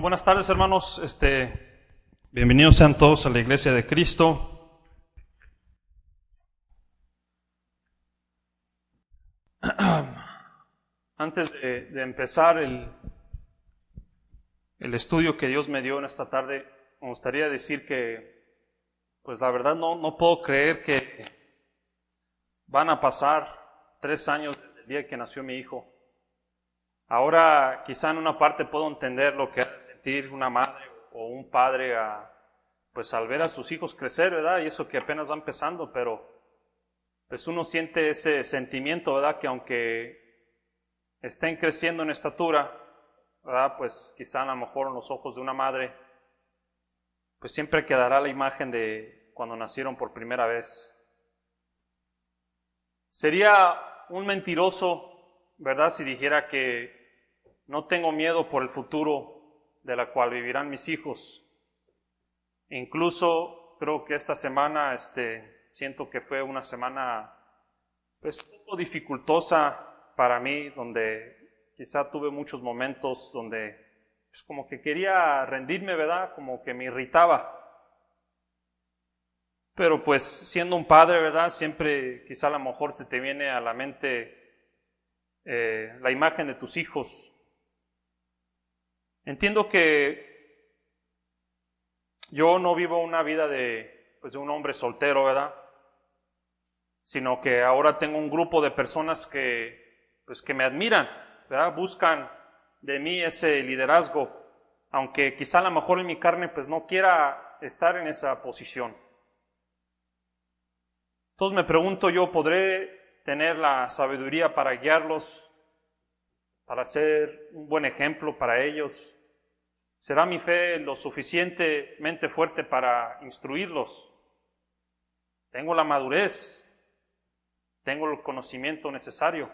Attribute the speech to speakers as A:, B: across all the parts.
A: Buenas tardes, hermanos. Bienvenidos sean todos a la Iglesia de Cristo. Antes de empezar el estudio que Dios me dio en esta tarde, me gustaría decir que, pues la verdad no puedo creer que van a pasar 3 años desde el día que nació mi hijo. Ahora quizá en una parte puedo entender lo que ha de sentir una madre o un padre al ver a sus hijos crecer, ¿verdad? Y eso que apenas va empezando, pero pues uno siente ese sentimiento, ¿verdad? Que aunque estén creciendo en estatura, ¿verdad? Pues quizá a lo mejor en los ojos de una madre, pues siempre quedará la imagen de cuando nacieron por primera vez. Sería un mentiroso, ¿verdad?, si dijera que no tengo miedo por el futuro de la cual vivirán mis hijos. Incluso creo que esta semana siento que fue una semana pues un poco dificultosa para mí, donde quizá tuve muchos momentos donde pues, como que quería rendirme, ¿verdad?, como que me irritaba. Pero pues siendo un padre, ¿verdad?, siempre quizá a lo mejor se te viene a la mente la imagen de tus hijos. Entiendo que yo no vivo una vida de un hombre soltero, ¿verdad?, sino que ahora tengo un grupo de personas que me admiran, ¿verdad?, buscan de mí ese liderazgo, aunque quizá a lo mejor en mi carne pues no quiera estar en esa posición. Entonces me pregunto yo, ¿podré tener la sabiduría para guiarlos, para ser un buen ejemplo para ellos? ¿Será mi fe lo suficientemente fuerte para instruirlos? ¿Tengo la madurez? ¿Tengo el conocimiento necesario?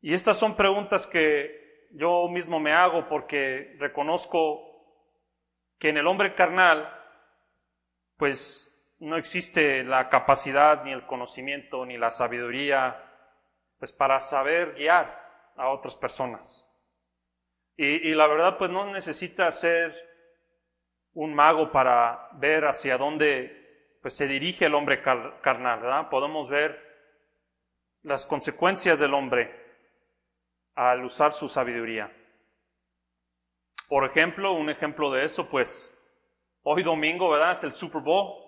A: Y estas son preguntas que yo mismo me hago porque reconozco que en el hombre carnal, pues no existe la capacidad, ni el conocimiento, ni la sabiduría, pues para saber guiar a otras personas. Y la verdad, pues no necesita ser un mago para ver hacia dónde pues se dirige al hombre carnal, ¿verdad? Podemos ver las consecuencias del hombre al usar su sabiduría. Por ejemplo, un ejemplo de eso, pues, hoy domingo, ¿verdad? Es el Super Bowl.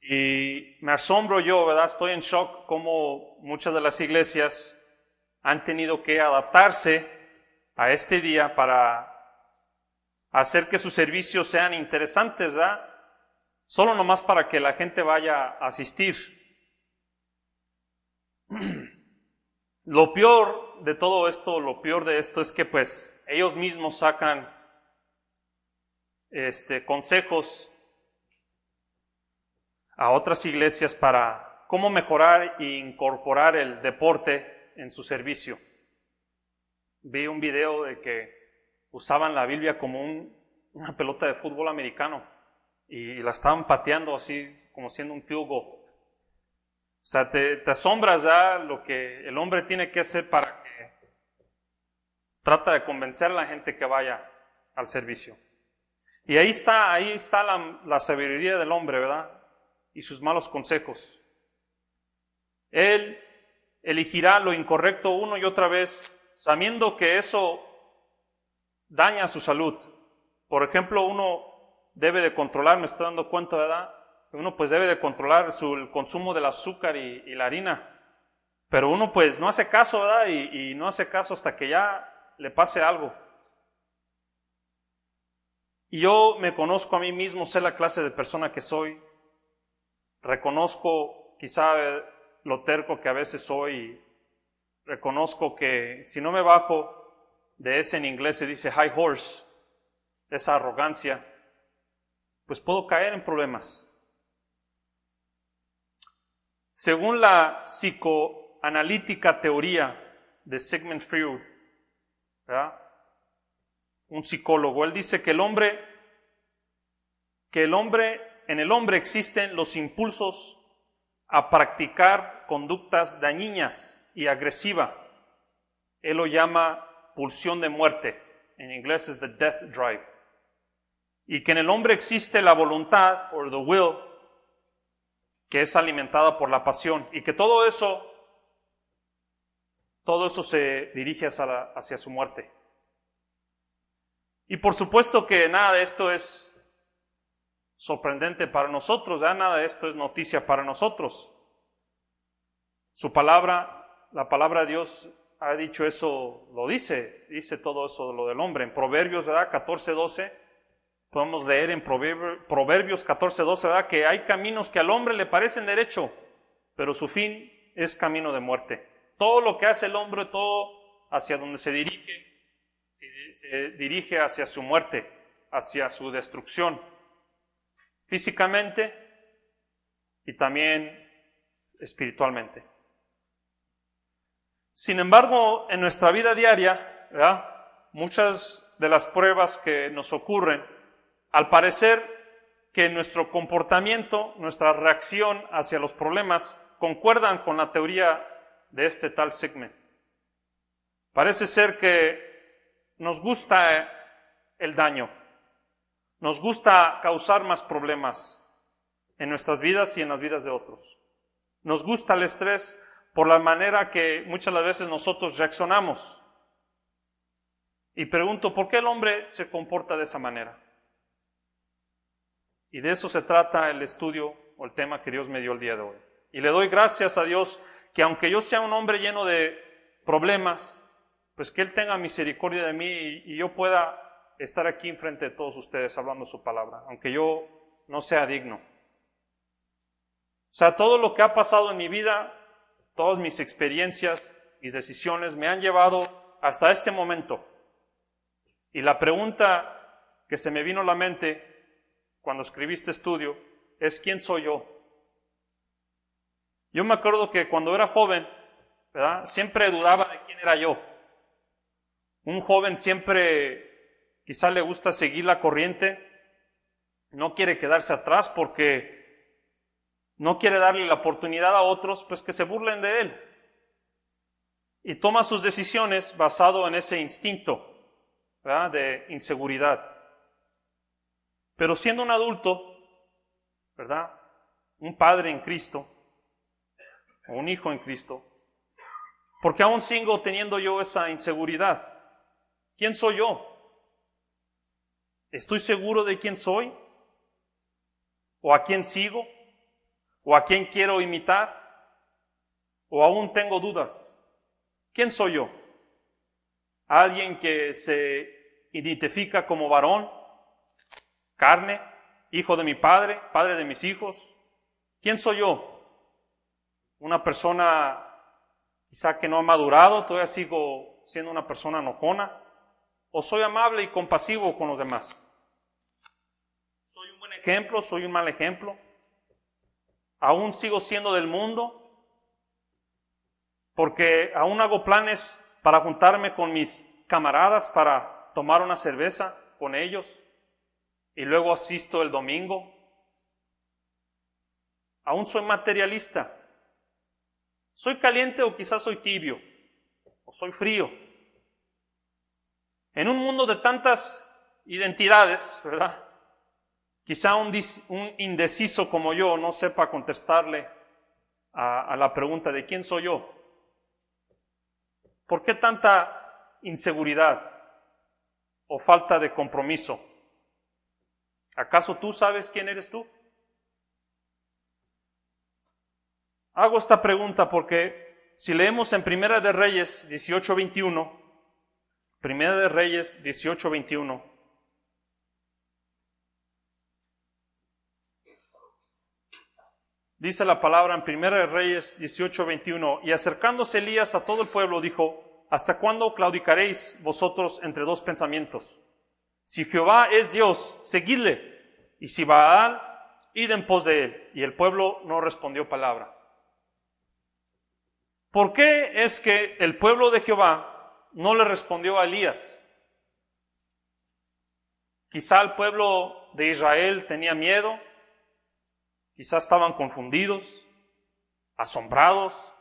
A: Y me asombro yo, ¿verdad? Estoy en shock cómo muchas de las iglesias han tenido que adaptarse a este día para hacer que sus servicios sean interesantes, ¿verdad? Solo nomás para que la gente vaya a asistir. Lo peor de todo esto, lo peor de esto es que pues ellos mismos sacan consejos a otras iglesias para cómo mejorar e incorporar el deporte en su servicio. Vi un video de que usaban la Biblia como una pelota de fútbol americano y la estaban pateando así como siendo un field goal. O sea, te asombras, ¿verdad? Lo que el hombre tiene que hacer para que trata de convencer a la gente que vaya al servicio. Y ahí está la sabiduría del hombre, ¿verdad? Y sus malos consejos. Él elegirá lo incorrecto uno y otra vez, sabiendo que eso daña su salud. Por ejemplo, uno debe de controlar, me estoy dando cuenta, ¿verdad? Uno pues debe de controlar el consumo del azúcar y la harina. Pero uno pues no hace caso, ¿verdad? Y no hace caso hasta que ya le pase algo. Y yo me conozco a mí mismo, sé la clase de persona que soy. Reconozco quizá lo terco que a veces soy. Y reconozco que si no me bajo de ese, en inglés se dice high horse, esa arrogancia, pues puedo caer en problemas. Según la psicoanalítica teoría de Sigmund Freud, ¿verdad? Un psicólogo, él dice que en el hombre existen los impulsos a practicar conductas dañinas y agresivas. Él lo llama pulsión de muerte. En inglés es the death drive. Y que en el hombre existe la voluntad, or the will, que es alimentada por la pasión. Y que todo eso se dirige hacia su muerte. Y por supuesto que nada de esto es sorprendente para nosotros, ¿eh? Nada de esto es noticia para nosotros. Su palabra, la palabra de Dios ha dicho eso, lo dice todo eso de lo del hombre. En Proverbios, ¿verdad? 14:12, podemos leer en Proverbios 14:12, ¿verdad? Que hay caminos que al hombre le parecen derecho, pero su fin es camino de muerte. Todo lo que hace el hombre, todo hacia donde se dirige hacia su muerte, hacia su destrucción, físicamente y también espiritualmente. Sin embargo, en nuestra vida diaria, ¿verdad? Muchas de las pruebas que nos ocurren, al parecer que nuestro comportamiento, nuestra reacción hacia los problemas concuerdan con la teoría de este tal Sigmund. Parece ser que nos gusta el daño, nos gusta causar más problemas en nuestras vidas y en las vidas de otros. Nos gusta el estrés por la manera que muchas veces nosotros reaccionamos. Y pregunto, ¿por qué el hombre se comporta de esa manera? Y de eso se trata el estudio o el tema que Dios me dio el día de hoy. Y le doy gracias a Dios que aunque yo sea un hombre lleno de problemas, pues que Él tenga misericordia de mí y yo pueda estar aquí enfrente de todos ustedes hablando su palabra, aunque yo no sea digno. O sea, todo lo que ha pasado en mi vida, todas mis experiencias, mis decisiones me han llevado hasta este momento. Y la pregunta que se me vino a la mente cuando escribí este estudio es ¿quién soy yo? Yo me acuerdo que cuando era joven, ¿verdad? Siempre dudaba de quién era yo. Un joven siempre quizá le gusta seguir la corriente, no quiere quedarse atrás porque no quiere darle la oportunidad a otros pues que se burlen de él. Y toma sus decisiones basado en ese instinto, ¿verdad? De inseguridad. Pero siendo un adulto, ¿verdad? un padre en Cristo, o un hijo en Cristo, porque aún sigo teniendo yo esa inseguridad. ¿Quién soy yo? ¿Estoy seguro de quién soy? ¿O a quién sigo? ¿O a quién quiero imitar? ¿O aún tengo dudas? ¿Quién soy yo? ¿Alguien que se identifica como varón, carne, hijo de mi padre, padre de mis hijos? ¿Quién soy yo? ¿Una persona quizá que no ha madurado, todavía sigo siendo una persona enojona? ¿O soy amable y compasivo con los demás? ¿Soy un buen ejemplo? ¿Soy un mal ejemplo? ¿Aún sigo siendo del mundo? Porque aún hago planes para juntarme con mis camaradas para tomar una cerveza con ellos y luego asisto el domingo. Aún soy materialista. ¿Soy caliente o quizás soy tibio? ¿O soy frío? En un mundo de tantas identidades, ¿verdad? Quizá un indeciso como yo no sepa contestarle a la pregunta de ¿quién soy yo? ¿Por qué tanta inseguridad o falta de compromiso? ¿Acaso tú sabes quién eres tú? Hago esta pregunta porque si leemos en Primera de Reyes 18:21, Primera de Reyes 18:21, dice la palabra en Primera de Reyes 18:21, y acercándose Elías a todo el pueblo dijo, ¿hasta cuándo claudicaréis vosotros entre dos pensamientos? Si Jehová es Dios, seguidle, y si Baal, id en pos de él. Y el pueblo no respondió palabra. ¿Por qué es que el pueblo de Jehová no le respondió a Elías? Quizá el pueblo de Israel tenía miedo, quizá estaban confundidos, asombrados.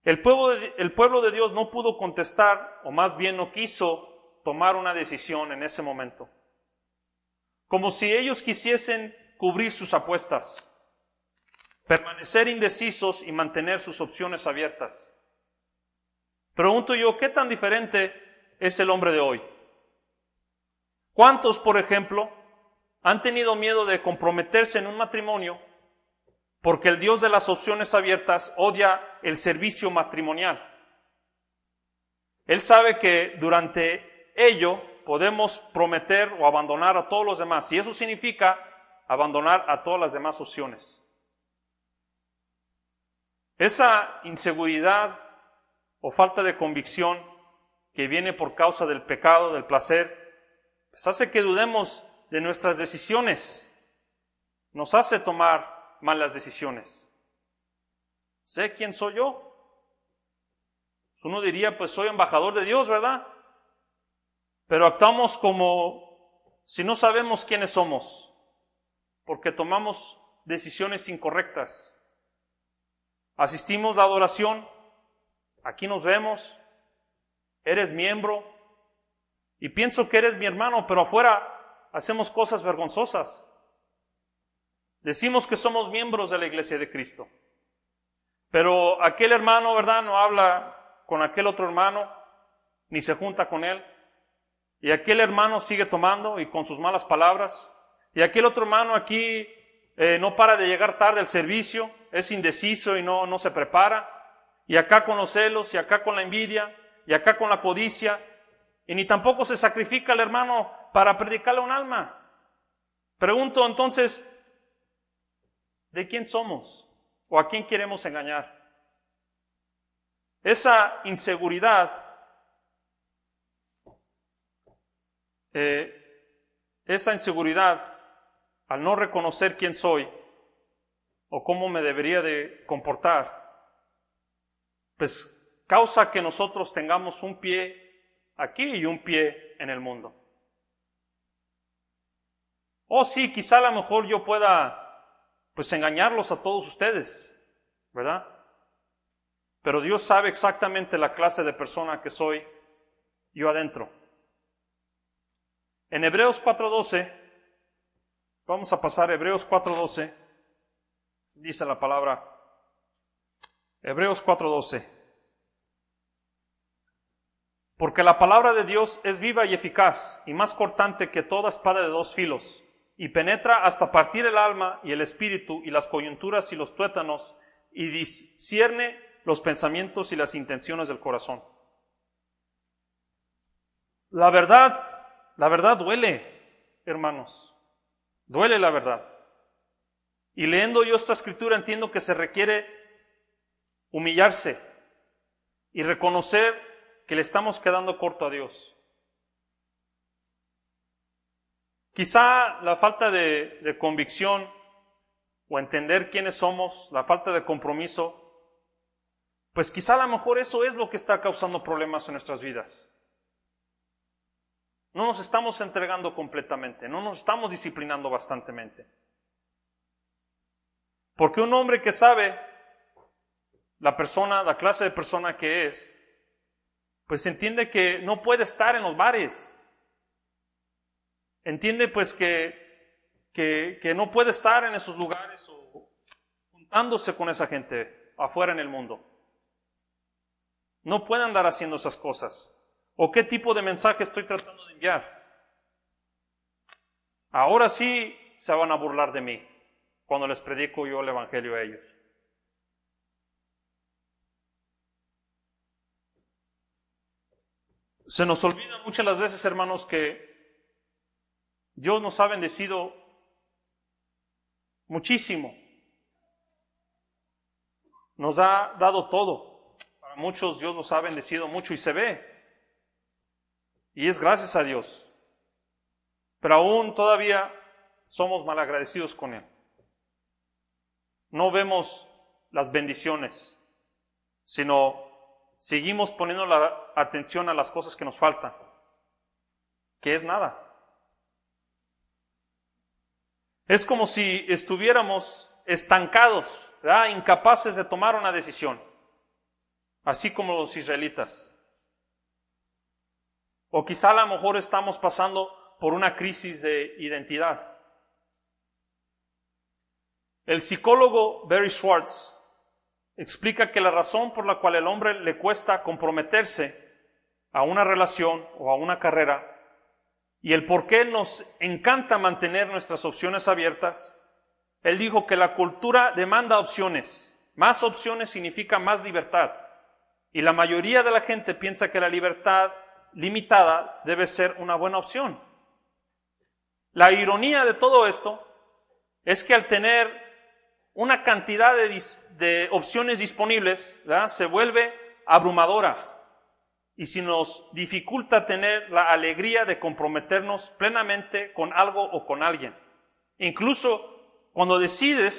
A: El pueblo de Dios no pudo contestar, o más bien no quiso tomar una decisión en ese momento. Como si ellos quisiesen cubrir sus apuestas, permanecer indecisos y mantener sus opciones abiertas. Pregunto yo, ¿qué tan diferente es el hombre de hoy? ¿Cuántos, por ejemplo, han tenido miedo de comprometerse en un matrimonio porque el Dios de las opciones abiertas odia el servicio matrimonial? Él sabe que durante ello podemos prometer o abandonar a todos los demás, y eso significa abandonar a todas las demás opciones. Esa inseguridad o falta de convicción que viene por causa del pecado, del placer, pues hace que dudemos de nuestras decisiones, nos hace tomar malas decisiones. ¿Sé quién soy yo? Pues uno diría, pues soy embajador de Dios, ¿verdad? Pero actuamos como si no sabemos quiénes somos, porque tomamos decisiones incorrectas. Asistimos a la adoración, aquí nos vemos, eres miembro, y pienso que eres mi hermano, pero afuera hacemos cosas vergonzosas. Decimos que somos miembros de la iglesia de Cristo, pero aquel hermano, ¿verdad?, no habla con aquel otro hermano, ni se junta con él, y aquel hermano sigue tomando y con sus malas palabras, y aquel otro hermano aquí no para de llegar tarde al servicio, es indeciso y no se prepara, y acá con los celos, y acá con la envidia, y acá con la codicia, y ni tampoco se sacrifica el hermano para predicarle a un alma. Pregunto entonces, ¿de quién somos? ¿O a quién queremos engañar? Esa inseguridad, al no reconocer quién soy o cómo me debería de comportar, pues causa que nosotros tengamos un pie aquí y un pie en el mundo. O sí, quizá a lo mejor yo pueda pues engañarlos a todos ustedes, ¿verdad? Pero Dios sabe exactamente la clase de persona que soy yo adentro. En Hebreos 4:12, vamos a pasar a Hebreos 4:12. Dice la palabra, Hebreos 4:12. Porque la palabra de Dios es viva y eficaz, y más cortante que toda espada de dos filos, y penetra hasta partir el alma y el espíritu y las coyunturas y los tuétanos, y discierne los pensamientos y las intenciones del corazón. La verdad duele, hermanos. Duele la verdad. Y leyendo yo esta escritura entiendo que se requiere humillarse y reconocer que le estamos quedando corto a Dios. Quizá la falta de convicción o entender quiénes somos, la falta de compromiso, pues quizá a lo mejor eso es lo que está causando problemas en nuestras vidas. No nos estamos entregando completamente, no nos estamos disciplinando bastantemente. Porque un hombre que sabe la clase de persona que es, pues entiende que no puede estar en los bares. Entiende pues que no puede estar en esos lugares o juntándose con esa gente afuera en el mundo. No puede andar haciendo esas cosas. ¿O qué tipo de mensaje estoy tratando de enviar? Ahora sí se van a burlar de mí cuando les predico yo el evangelio a ellos. Se nos olvida muchas las veces, hermanos, que Dios nos ha bendecido muchísimo. Nos ha dado todo. Para muchos Dios nos ha bendecido mucho y se ve. Y es gracias a Dios. Pero aún todavía somos malagradecidos con Él. No vemos las bendiciones, sino seguimos poniendo la atención a las cosas que nos faltan, que es nada. Es como si estuviéramos estancados, ¿verdad? Incapaces de tomar una decisión, así como los israelitas. O quizá a lo mejor estamos pasando por una crisis de identidad. El psicólogo Barry Schwartz explica que la razón por la cual al hombre le cuesta comprometerse a una relación o a una carrera y el por qué nos encanta mantener nuestras opciones abiertas, él dijo que la cultura demanda opciones. Más opciones significa más libertad. Y la mayoría de la gente piensa que la libertad limitada debe ser una buena opción. La ironía de todo esto es que al tener una cantidad de opciones disponibles, ¿verdad?, se vuelve abrumadora y si nos dificulta tener la alegría de comprometernos plenamente con algo o con alguien. Incluso cuando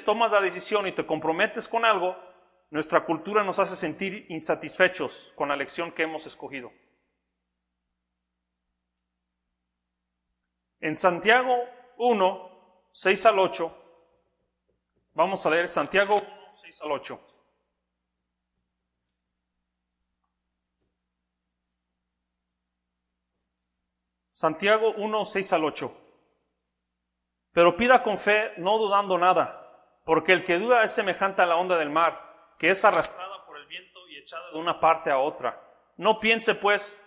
A: tomas la decisión y te comprometes con algo, nuestra cultura nos hace sentir insatisfechos con la elección que hemos escogido. En Santiago 1, 6 al 8, vamos a leer Santiago 1, 6 al 8. Santiago 1, 6 al 8. Pero pida con fe, no dudando nada, porque el que duda es semejante a la onda del mar, que es arrastrada por el viento y echada de una parte a otra. No piense, pues,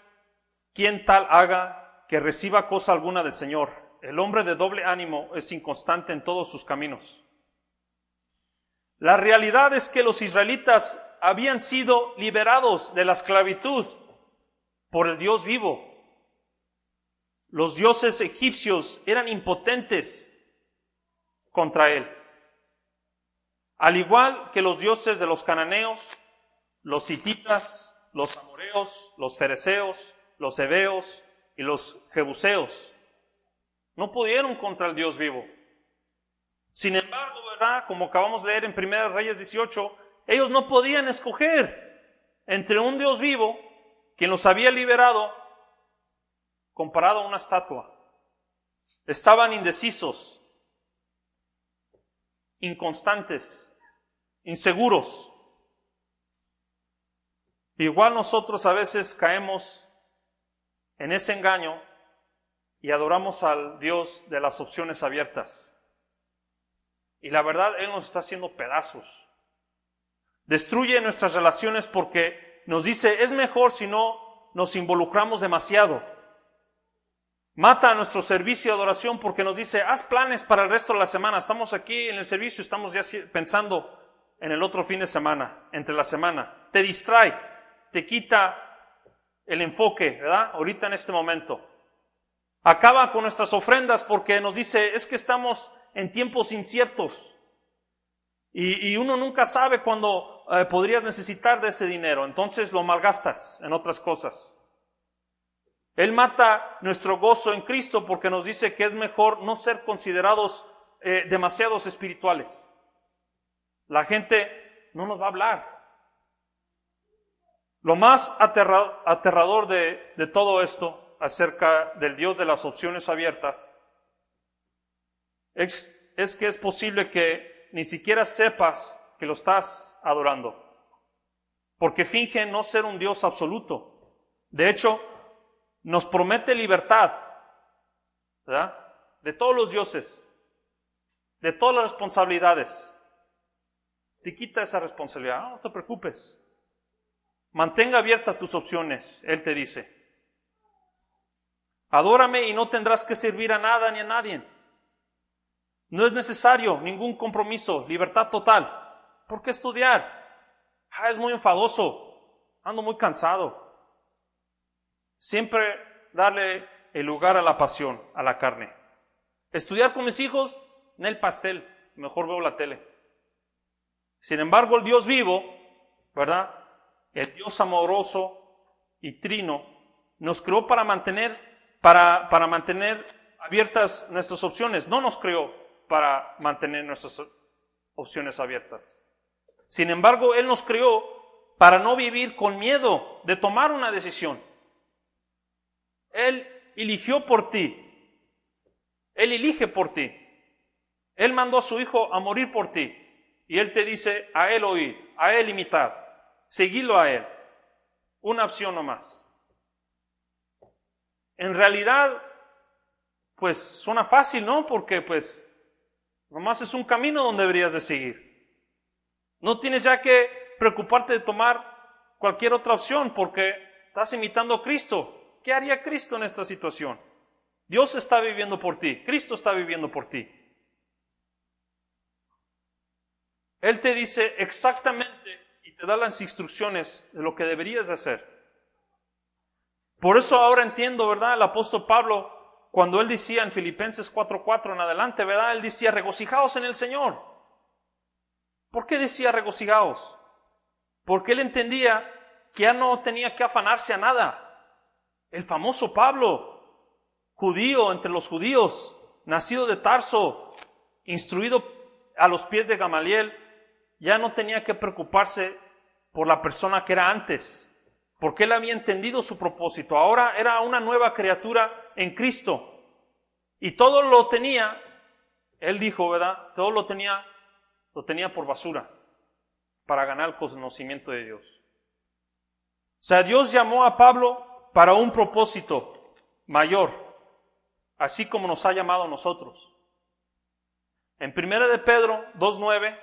A: quien tal haga que reciba cosa alguna del Señor. El hombre de doble ánimo es inconstante en todos sus caminos. La realidad es que los israelitas habían sido liberados de la esclavitud por el Dios vivo. Los dioses egipcios eran impotentes contra él. Al igual que los dioses de los cananeos, los hititas, los amoreos, los fereceos, los heveos y los jebuseos. No pudieron contra el Dios vivo. Sin embargo, ¿verdad?, como acabamos de leer en 1 Reyes 18, ellos no podían escoger entre un Dios vivo, quien los había liberado, comparado a una estatua. Estaban indecisos, inconstantes, inseguros. Igual nosotros a veces caemos en ese engaño y adoramos al Dios de las opciones abiertas. Y la verdad, Él nos está haciendo pedazos. Destruye nuestras relaciones porque nos dice, es mejor si no nos involucramos demasiado. Mata nuestro servicio de adoración porque nos dice, haz planes para el resto de la semana. Estamos aquí en el servicio, estamos ya pensando en el otro fin de semana, entre la semana. Te distrae, te quita el enfoque, ¿verdad? Ahorita en este momento. Acaba con nuestras ofrendas porque nos dice, es que estamos en tiempos inciertos. Y uno nunca sabe cuándo podrías necesitar de ese dinero. Entonces lo malgastas en otras cosas. Él mata nuestro gozo en Cristo porque nos dice que es mejor no ser considerados demasiados espirituales. La gente no nos va a hablar. Lo más aterrador de todo esto acerca del Dios de las opciones abiertas es que es posible que ni siquiera sepas que lo estás adorando, porque finge no ser un Dios absoluto. De hecho, nos promete libertad, ¿verdad? De todos los dioses, de todas las responsabilidades. Te quita esa responsabilidad. No te preocupes. Mantenga abiertas tus opciones, Él te dice. Adórame y no tendrás que servir a nada ni a nadie. No es necesario ningún compromiso, libertad total. ¿Por qué estudiar? Es muy enfadoso, ando muy cansado. Siempre darle el lugar a la pasión, a la carne. Estudiar con mis hijos, en el pastel, mejor veo la tele. Sin embargo, el Dios vivo, ¿verdad? El Dios amoroso y trino nos creó para mantener abiertas nuestras opciones. No nos creó para mantener nuestras opciones abiertas. Sin embargo, Él nos creó para no vivir con miedo de tomar una decisión. Él eligió por ti. Él elige por ti. Él mandó a su Hijo a morir por ti. Y Él te dice, a Él oír, a Él imitar. Seguirlo a Él. Una opción nomás. En realidad, pues suena fácil, ¿no? Porque pues nomás es un camino donde deberías de seguir. No tienes ya que preocuparte de tomar cualquier otra opción porque estás imitando a Cristo. ¿Qué haría Cristo en esta situación? Dios está viviendo por ti. Cristo está viviendo por ti. Él te dice exactamente y te da las instrucciones de lo que deberías hacer. Por eso ahora entiendo, ¿verdad? El apóstol Pablo, cuando él decía en Filipenses 4:4 en adelante, ¿verdad? Él decía, regocijaos en el Señor. ¿Por qué decía regocijaos? Porque él entendía que ya no tenía que afanarse a nada. El famoso Pablo, judío entre los judíos, nacido de Tarso, instruido a los pies de Gamaliel, ya no tenía que preocuparse por la persona que era antes, porque él había entendido su propósito. Ahora era una nueva criatura en Cristo. Y todo lo tenía, él dijo, ¿verdad? Todo lo tenía por basura para ganar el conocimiento de Dios. O sea, Dios llamó a Pablo para un propósito mayor, así como nos ha llamado a nosotros. En 1 de Pedro 2:9,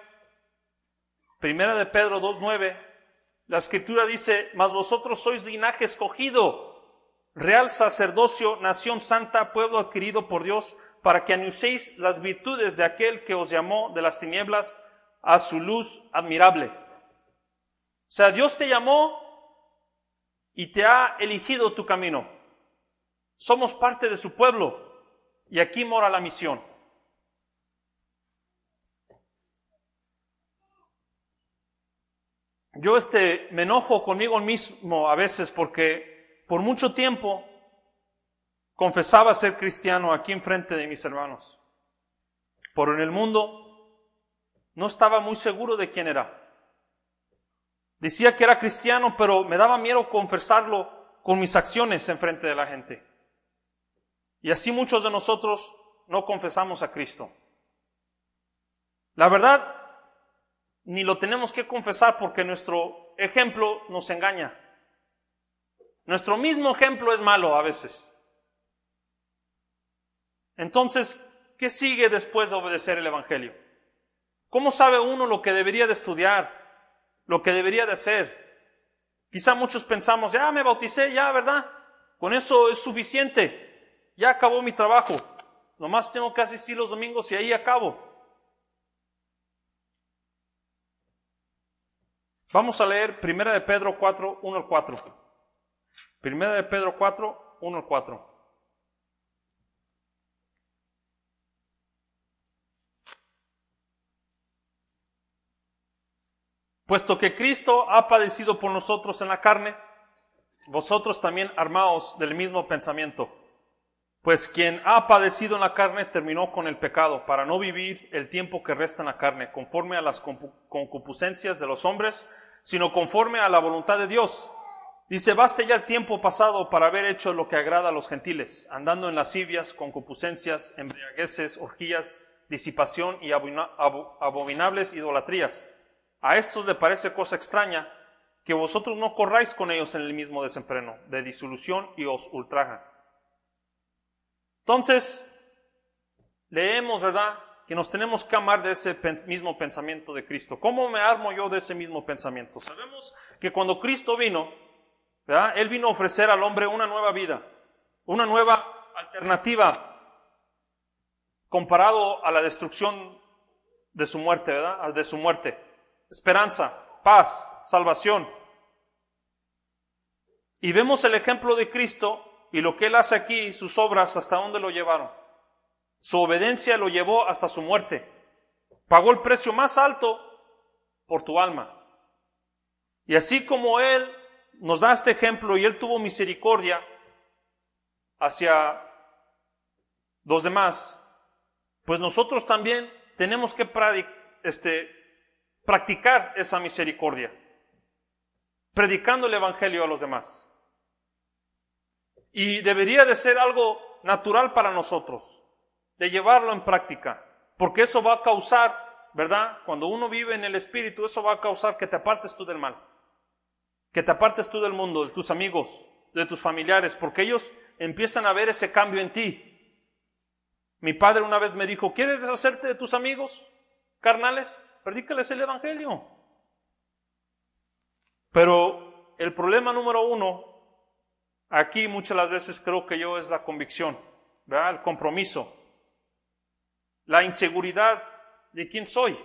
A: la Escritura dice, mas vosotros sois linaje escogido, real sacerdocio, nación santa, pueblo adquirido por Dios, para que anunciéis las virtudes de aquel que os llamó de las tinieblas a su luz admirable. O sea, Dios te llamó y te ha elegido tu camino. Somos parte de su pueblo y aquí mora la misión. Yo me enojo conmigo mismo a veces porque por mucho tiempo confesaba ser cristiano aquí enfrente de mis hermanos. Pero en el mundo no estaba muy seguro de quién era. Decía que era cristiano, pero me daba miedo confesarlo con mis acciones enfrente de la gente. Y así muchos de nosotros no confesamos a Cristo. La verdad, ni lo tenemos que confesar porque nuestro ejemplo nos engaña. Nuestro mismo ejemplo es malo a veces. Entonces, ¿qué sigue después de obedecer el Evangelio? ¿Cómo sabe uno lo que debería de estudiar, lo que debería de hacer? Quizá muchos pensamos, ya me bauticé, ya, ¿verdad? Con eso es suficiente, ya acabó mi trabajo, nomás tengo que asistir los domingos y ahí acabo. Vamos a leer 1 de Pedro 4, 1 al 4. 1 de Pedro 4, 1 al 4. Puesto que Cristo ha padecido por nosotros en la carne, vosotros también armaos del mismo pensamiento. Pues quien ha padecido en la carne terminó con el pecado, para no vivir el tiempo que resta en la carne, conforme a las concupiscencias de los hombres, sino conforme a la voluntad de Dios. Dice, baste ya el tiempo pasado para haber hecho lo que agrada a los gentiles, andando en lascivias, concupiscencias, embriagueces, orgías, disipación y abominables idolatrías. A estos le parece cosa extraña que vosotros no corráis con ellos en el mismo desenfreno de disolución y os ultrajan. Entonces, leemos, ¿verdad?, que nos tenemos que amar de ese mismo pensamiento de Cristo. ¿Cómo me armo yo de ese mismo pensamiento? Sabemos que cuando Cristo vino, ¿verdad?, Él vino a ofrecer al hombre una nueva vida, una nueva alternativa comparado a la destrucción de su muerte, ¿verdad?, de su muerte. Esperanza, paz, salvación. Y vemos el ejemplo de Cristo y lo que Él hace aquí, sus obras, hasta dónde lo llevaron. Su obediencia lo llevó hasta su muerte. Pagó el precio más alto por tu alma. Y así como Él nos da este ejemplo y Él tuvo misericordia hacia los demás, pues nosotros también tenemos que practicar esa misericordia, predicando el evangelio a los demás. Y debería de ser algo natural para nosotros, de llevarlo en práctica, porque eso va a causar, ¿verdad?, cuando uno vive en el Espíritu, eso va a causar que te apartes tú del mal, que te apartes tú del mundo, de tus amigos, de tus familiares, porque ellos empiezan a ver ese cambio en ti. Mi padre una vez me dijo, ¿quieres deshacerte de tus amigos carnales? Predícales el evangelio. Pero el problema número uno, aquí muchas las veces creo que yo, es la convicción, ¿verdad?, el compromiso, la inseguridad de quién soy.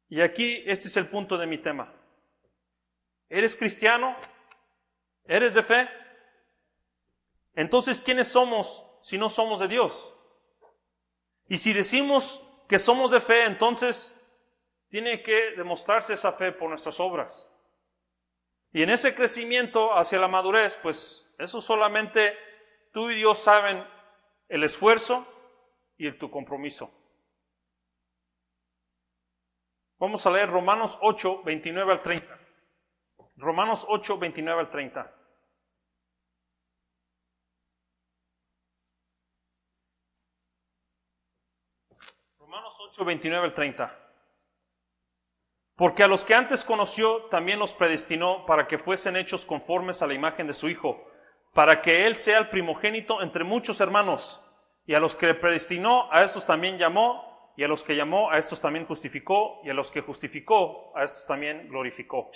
A: Y aquí este es el punto de mi tema. ¿Eres cristiano? ¿Eres de fe? Entonces, ¿quiénes somos si no somos de Dios? Y si decimos que somos de fe, entonces tiene que demostrarse esa fe por nuestras obras. Y en ese crecimiento hacia la madurez, pues eso solamente tú y Dios saben el esfuerzo y tu compromiso. Vamos a leer Romanos 8, 29 al 30. Romanos 8, 29 al 30. Romanos 8, 29 al 30. Porque a los que antes conoció, también los predestinó para que fuesen hechos conformes a la imagen de su Hijo, para que Él sea el primogénito entre muchos hermanos. Y a los que predestinó, a estos también llamó, y a los que llamó, a estos también justificó, y a los que justificó, a estos también glorificó.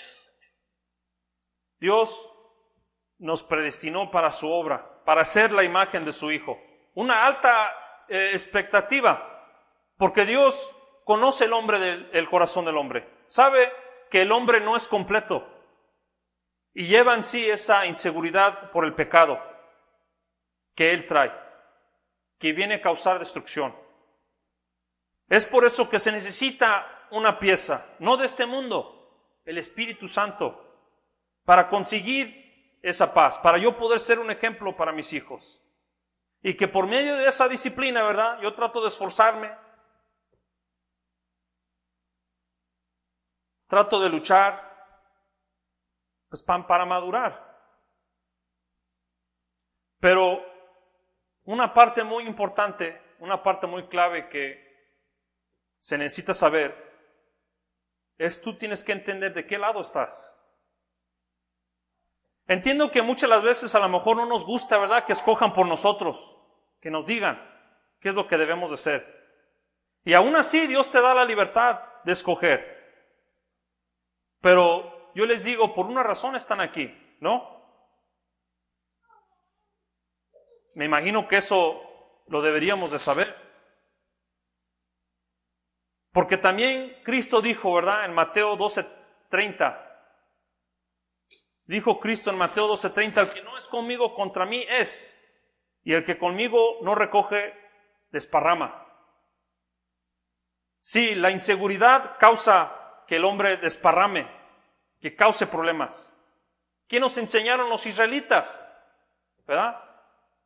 A: Dios nos predestinó para su obra, para ser la imagen de su Hijo. Una alta expectativa, porque Dios conoce el corazón del hombre. Sabe que el hombre no es completo y lleva en sí esa inseguridad por el pecado que él trae, que viene a causar destrucción. Es por eso que se necesita una pieza, no de este mundo, el Espíritu Santo, para conseguir esa paz, para yo poder ser un ejemplo para mis hijos. Y que por medio de esa disciplina, ¿verdad?, yo trato de esforzarme, trato de luchar, pues para madurar. Pero una parte muy importante, una parte muy clave que se necesita saber, es tú tienes que entender de qué lado estás. Entiendo que muchas las veces a lo mejor no nos gusta, ¿verdad?, que escojan por nosotros, que nos digan qué es lo que debemos de hacer. Y aún así Dios te da la libertad de escoger. Pero yo les digo, por una razón están aquí, ¿no? Me imagino que eso lo deberíamos de saber. Porque también Cristo dijo, ¿verdad? En Mateo 12:30. Dijo Cristo en Mateo 12:30, el que no es conmigo contra mí es, y el que conmigo no recoge, desparrama. Sí, la inseguridad causa que el hombre desparrame, que cause problemas. ¿Qué nos enseñaron los israelitas? ¿Verdad?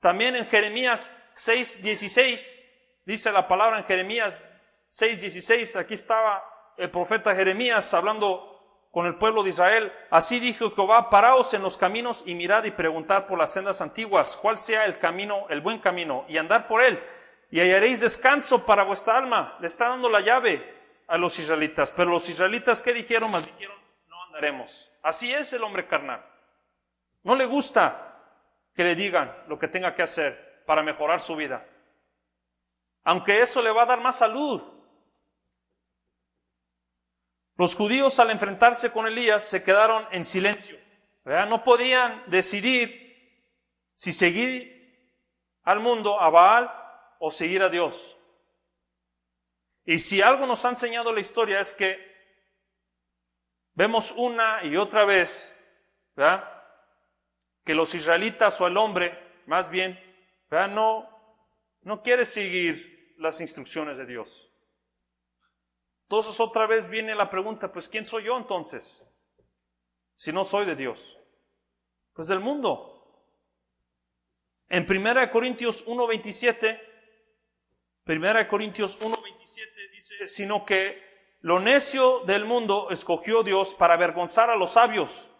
A: También en Jeremías 6:16, dice la palabra en Jeremías 6:16, aquí estaba el profeta Jeremías hablando con el pueblo de Israel. Así dijo Jehová, paraos en los caminos y mirad y preguntad por las sendas antiguas, cuál sea el camino, el buen camino, y andad por él, y hallaréis descanso para vuestra alma. Le está dando la llave a los israelitas. Pero los israelitas, ¿qué dijeron? Más dijeron, no andaremos. Así es el hombre carnal. No le gusta que le digan lo que tenga que hacer para mejorar su vida, aunque eso le va a dar más salud. Los judíos, al enfrentarse con Elías, se quedaron en silencio, ¿verdad? No podían decidir si seguir al mundo, a Baal, o seguir a Dios. Y si algo nos ha enseñado la historia es que vemos una y otra vez, ¿verdad?, que los israelitas, o el hombre, más bien, ¿verdad?, no quiere seguir las instrucciones de Dios. Entonces otra vez viene la pregunta, pues ¿quién soy yo entonces? Si no soy de Dios. Pues del mundo. En 1 Corintios 1:27, 1 Corintios 1:27 dice, sino que lo necio del mundo escogió Dios para avergonzar a los sabios,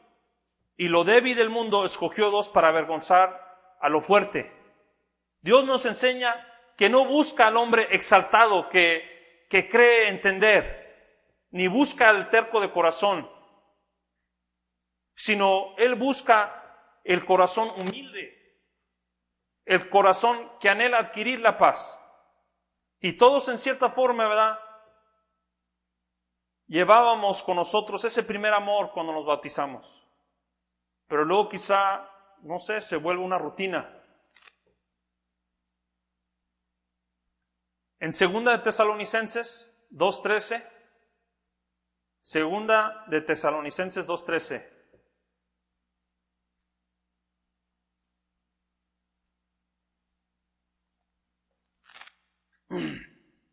A: y lo débil del mundo escogió Dios para avergonzar a lo fuerte. Dios nos enseña que no busca al hombre exaltado que cree entender, ni busca al terco de corazón, sino Él busca el corazón humilde, el corazón que anhela adquirir la paz. Y todos en cierta forma, ¿verdad?, llevábamos con nosotros ese primer amor cuando nos bautizamos. Pero luego quizá, no sé, se vuelve una rutina. En 2 de Tesalonicenses 2:13, 2 de Tesalonicenses 2:13.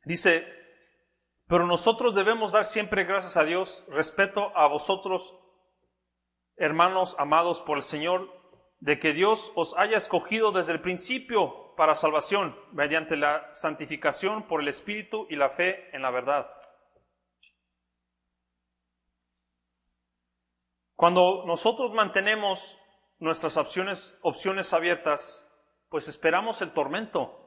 A: Dice, pero nosotros debemos dar siempre gracias a Dios, respeto a vosotros, hermanos amados por el Señor, de que Dios os haya escogido desde el principio para salvación, mediante la santificación por el Espíritu y la fe en la verdad. Cuando nosotros mantenemos nuestras opciones abiertas, pues esperamos el tormento.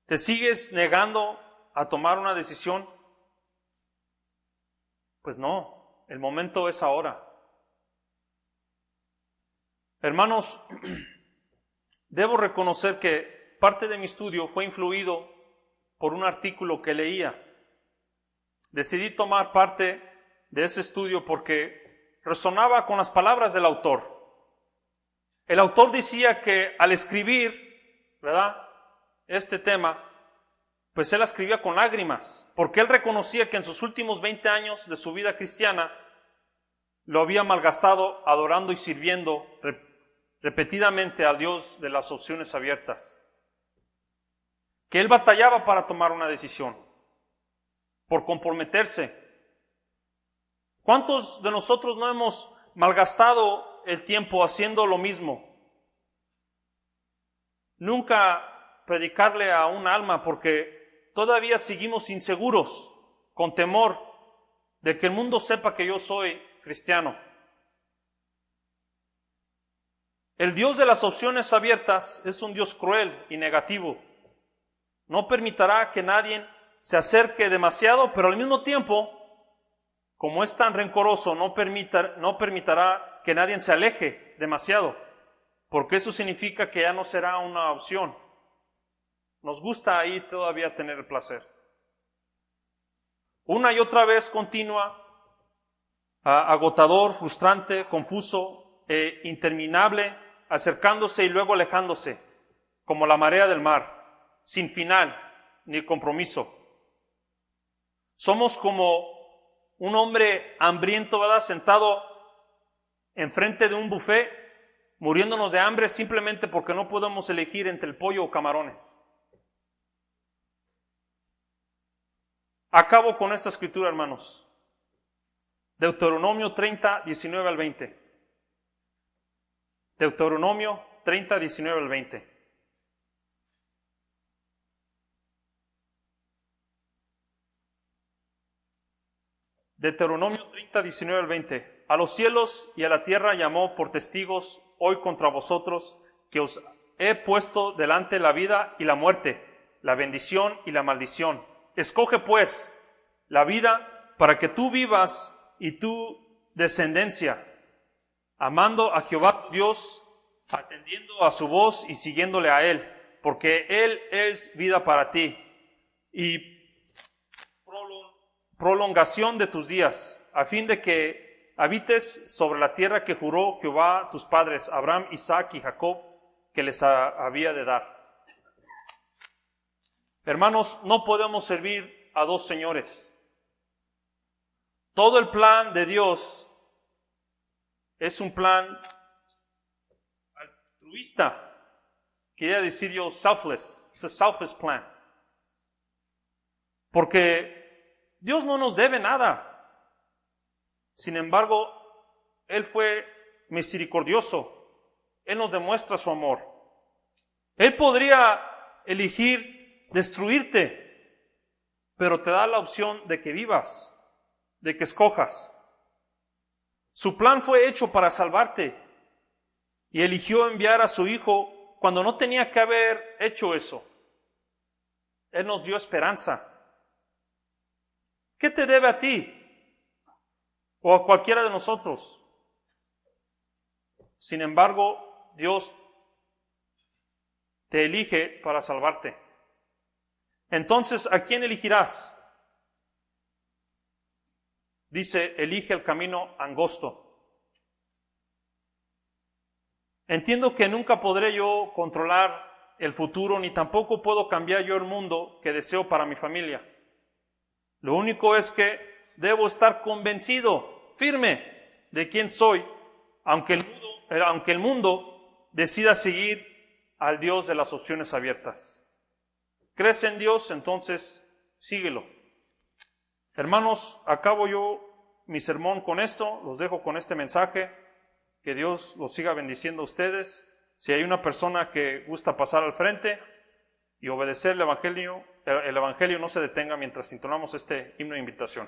A: ¿Te sigues negando a tomar una decisión? Pues no, el momento es ahora. Hermanos, debo reconocer que parte de mi estudio fue influido por un artículo que leía. Decidí tomar parte de ese estudio porque resonaba con las palabras del autor. El autor decía que al escribir, ¿verdad?, este tema, pues él escribía con lágrimas, porque él reconocía que en sus últimos 20 años de su vida cristiana lo había malgastado adorando y sirviendo repetidamente al Dios de las opciones abiertas. Que él batallaba para tomar una decisión, por comprometerse. ¿Cuántos de nosotros no hemos malgastado el tiempo haciendo lo mismo? Nunca predicarle a un alma porque todavía seguimos inseguros, con temor de que el mundo sepa que yo soy cristiano. El Dios de las opciones abiertas es un Dios cruel y negativo. No permitirá que nadie se acerque demasiado, pero al mismo tiempo, como es tan rencoroso, no permitirá que nadie se aleje demasiado, porque eso significa que ya no será una opción. Nos gusta ahí todavía tener el placer. Una y otra vez continua, agotador, frustrante, confuso e interminable, acercándose y luego alejándose, como la marea del mar, sin final ni compromiso. Somos como un hombre hambriento, ¿verdad?, sentado enfrente de un buffet, muriéndonos de hambre simplemente porque no podemos elegir entre el pollo o camarones. Acabo con esta escritura, hermanos. Deuteronomio 30, 19 al 20. Deuteronomio 30, 19 al 20. Deuteronomio 30, 19 al 20. A los cielos y a la tierra llamó por testigos hoy contra vosotros, que os he puesto delante la vida y la muerte, la bendición y la maldición. Escoge pues la vida para que tú vivas y tu descendencia, amando a Jehová Dios, atendiendo a su voz y siguiéndole a Él, porque Él es vida para ti y prolongación de tus días, a fin de que habites sobre la tierra que juró Jehová a tus padres, Abraham, Isaac y Jacob, que les había de dar. Hermanos, no podemos servir a dos señores. Todo el plan de Dios es un plan altruista. Quería decir yo selfless. It's a selfish plan. Porque Dios no nos debe nada. Sin embargo, Él fue misericordioso. Él nos demuestra su amor. Él podría elegir destruirte, pero te da la opción de que vivas, de que escojas. Su plan fue hecho para salvarte y eligió enviar a su Hijo cuando no tenía que haber hecho eso. Él nos dio esperanza. ¿Qué te debe a ti o a cualquiera de nosotros? Sin embargo, Dios te elige para salvarte. Entonces, ¿a quién elegirás? Dice, elige el camino angosto. Entiendo que nunca podré yo controlar el futuro, ni tampoco puedo cambiar yo el mundo que deseo para mi familia. Lo único es que debo estar convencido, firme, de quién soy, aunque el mundo decida seguir al Dios de las opciones abiertas. ¿Crees en Dios? Entonces, síguelo. Hermanos, acabo yo mi sermón con esto, los dejo con este mensaje, que Dios los siga bendiciendo a ustedes. Si hay una persona que gusta pasar al frente y obedecer el Evangelio no se detenga mientras entonamos este himno de invitación.